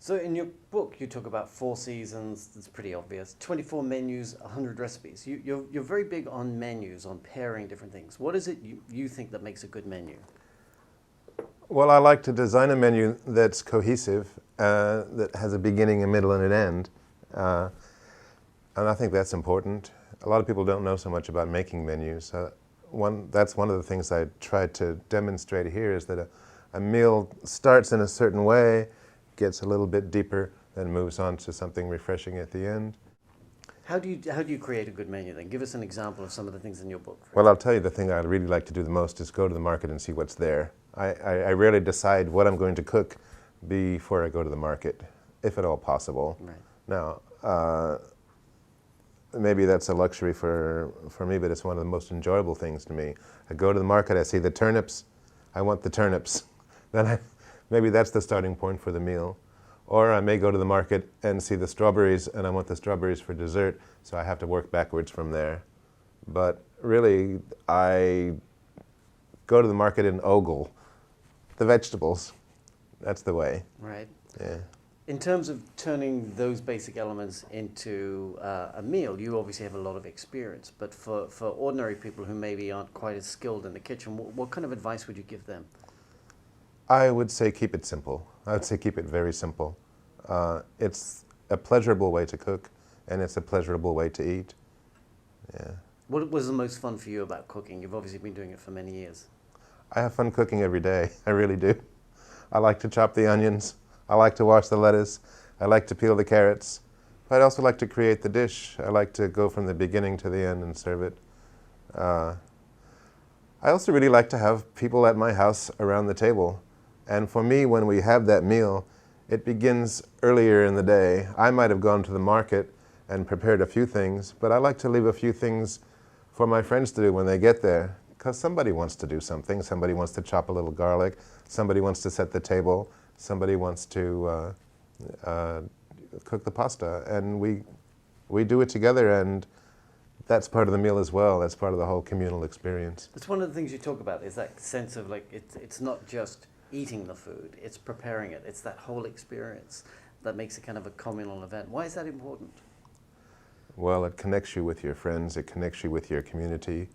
So in your book, you talk about 4 seasons. It's pretty obvious. 24 menus, 100 recipes. You're very big on menus, on pairing different things. What is it you think that makes a good menu? Well, I like to design a menu that's cohesive, that has a beginning, a middle, and an end. And I think that's important. A lot of people don't know so much about making menus. That's one of the things I tried to demonstrate here, is that a meal starts in a certain way, gets a little bit deeper, then moves on to something refreshing at the end. How do you create a good menu then? Give us an example of some of the things in your book. Well, I'll tell you, the thing I'd really like to do the most is go to the market and see what's there. I rarely decide what I'm going to cook before I go to the market, if at all possible. Right. Now, maybe that's a luxury for me, but it's one of the most enjoyable things to me. I go to the market, I see the turnips, I want the turnips. Then maybe that's the starting point for the meal. Or I may go to the market and see the strawberries, and I want the strawberries for dessert, so I have to work backwards from there. But really, I go to the market and ogle the vegetables. That's the way. Right. Yeah. In terms of turning those basic elements into a meal, you obviously have a lot of experience. But for ordinary people who maybe aren't quite as skilled in the kitchen, what kind of advice would you give them? I would say keep it simple. I would say keep it very simple. It's a pleasurable way to cook, and it's a pleasurable way to eat. Yeah. What was the most fun for you about cooking? You've obviously been doing it for many years. I have fun cooking every day. I really do. I like to chop the onions. I like to wash the lettuce. I like to peel the carrots. But I also like to create the dish. I like to go from the beginning to the end and serve it. I also really like to have people at my house around the table. And for me, when we have that meal, it begins earlier in the day. I might have gone to the market and prepared a few things, but I like to leave a few things for my friends to do when they get there, because somebody wants to do something. Somebody wants to chop a little garlic. Somebody wants to set the table. Somebody wants to cook the pasta. And we do it together, and that's part of the meal as well. That's part of the whole communal experience. That's one of the things you talk about, is that sense of like, it's not just eating the food, it's preparing it. It's that whole experience that makes it kind of a communal event. Why is that important? Well, it connects you with your friends. It connects you with your community.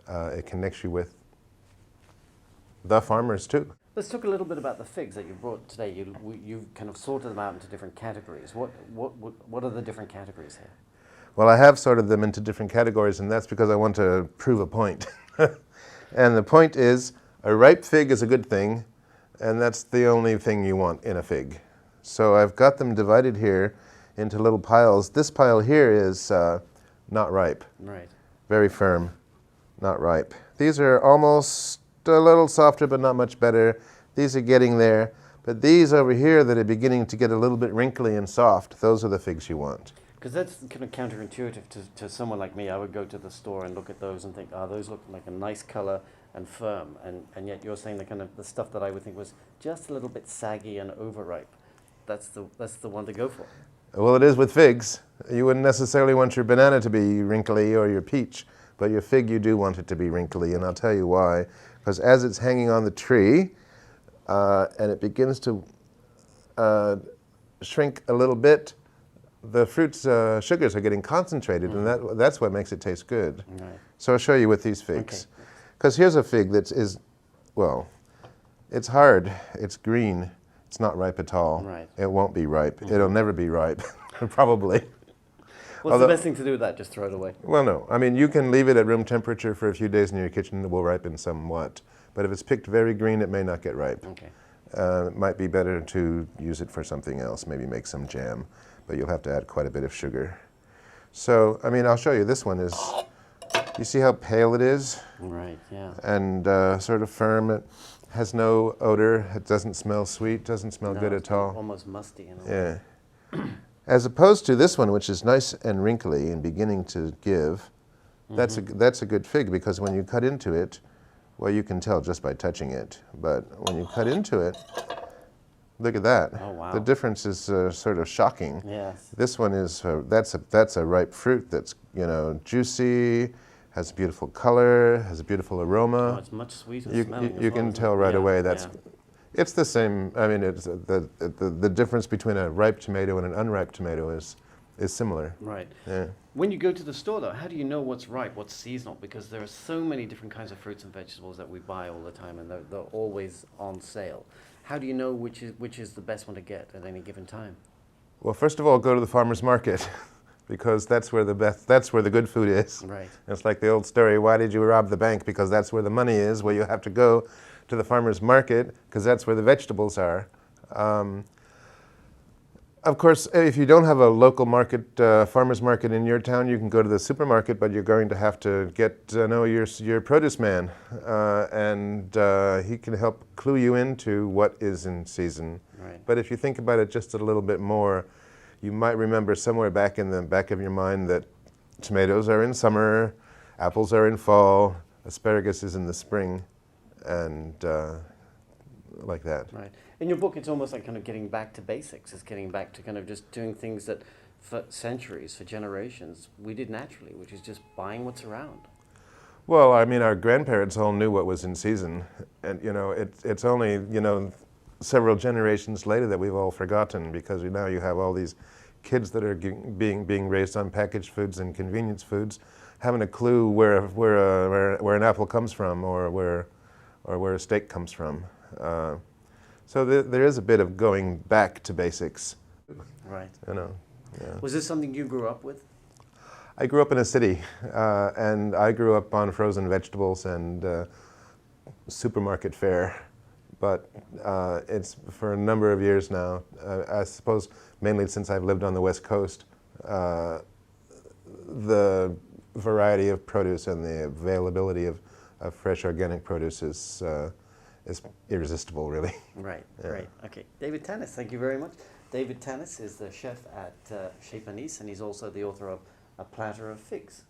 It connects you with the farmers too. Let's talk a little bit about the figs that you brought today. You've kind of sorted them out into different categories. What are the different categories here? Well, I have sorted them into different categories, and that's because I want to prove a point. And the point is, a ripe fig is a good thing, and that's the only thing you want in a fig. So I've got them divided here into little piles. This pile here is not ripe. Right. Very firm, not ripe. These are almost a little softer, but not much better. These are getting there. But these over here that are beginning to get a little bit wrinkly and soft, those are the figs you want. Because that's kind of counterintuitive to someone like me. I would go to the store and look at those and think, oh, those look like a nice color and firm. And yet you're saying the stuff that I would think was just a little bit saggy and overripe. That's the one to go for. Well, it is with figs. You wouldn't necessarily want your banana to be wrinkly or your peach, but your fig, you do want it to be wrinkly, and I'll tell you why. Because as it's hanging on the tree, and it begins to shrink a little bit, the fruit's sugars are getting concentrated, and that's what makes it taste good. Right. So I'll show you with these figs. Okay. Because here's a fig that is, well, it's hard, it's green, it's not ripe at all. Right. It won't be ripe. It'll never be ripe, probably. What's the best thing to do with that? Just throw it away? Well, no. I mean, you can leave it at room temperature for a few days in your kitchen. It will ripen somewhat. But if it's picked very green, it may not get ripe. Okay. It might be better to use it for something else, maybe make some jam. But you'll have to add quite a bit of sugar. So, I mean, I'll show you. This one is, you see how pale it is? Right, yeah. And sort of firm. It has no odor. It doesn't smell sweet, doesn't smell good at all. Almost musty in a way. Yeah. As opposed to this one, which is nice and wrinkly and beginning to give, that's a good fig, because when you cut into it, well, you can tell just by touching it. But when you cut into it, look at that. Oh, wow. The difference is sort of shocking. Yes. This one is that's a ripe fruit that's juicy, has beautiful color, has a beautiful aroma. Oh, it's much sweeter You smelling. can tell right away. It's the same. I mean, it's the difference between a ripe tomato and an unripe tomato is similar. Right. Yeah. When you go to the store, though, how do you know what's ripe, what's seasonal? Because there are so many different kinds of fruits and vegetables that we buy all the time, and they're always on sale. How do you know which is the best one to get at any given time? Well, first of all, go to the farmer's market because that's where the good food is. Right. It's like the old story, why did you rob the bank? Because that's where the money is. Well, you have to go to the farmer's market because that's where the vegetables are. Of course, if you don't have a local market, farmer's market in your town, you can go to the supermarket, but you're going to have to get to know your produce man, and he can help clue you into what is in season. Right. But if you think about it just a little bit more, you might remember somewhere back in the back of your mind that tomatoes are in summer, apples are in fall, asparagus is in the spring, and like that. Right. In your book, it's almost like kind of getting back to basics. It's getting back to kind of just doing things that for centuries, for generations, we did naturally, which is just buying what's around. Well, I mean, our grandparents all knew what was in season, and it's only several generations later that we've all forgotten because now you have all these kids that are being raised on packaged foods and convenience foods, having a clue where an apple comes from or where a steak comes from. So there is a bit of going back to basics. Right. Yeah. Was this something you grew up with? I grew up in a city, and I grew up on frozen vegetables and supermarket fare. But it's for a number of years now, I suppose mainly since I've lived on the West Coast, the variety of produce and the availability of fresh organic produce is irresistible, really. Right, Yeah. right. Okay. David Tanis, thank you very much. David Tanis is the chef at Chez Tanis, and he's also the author of A Platter of Figs.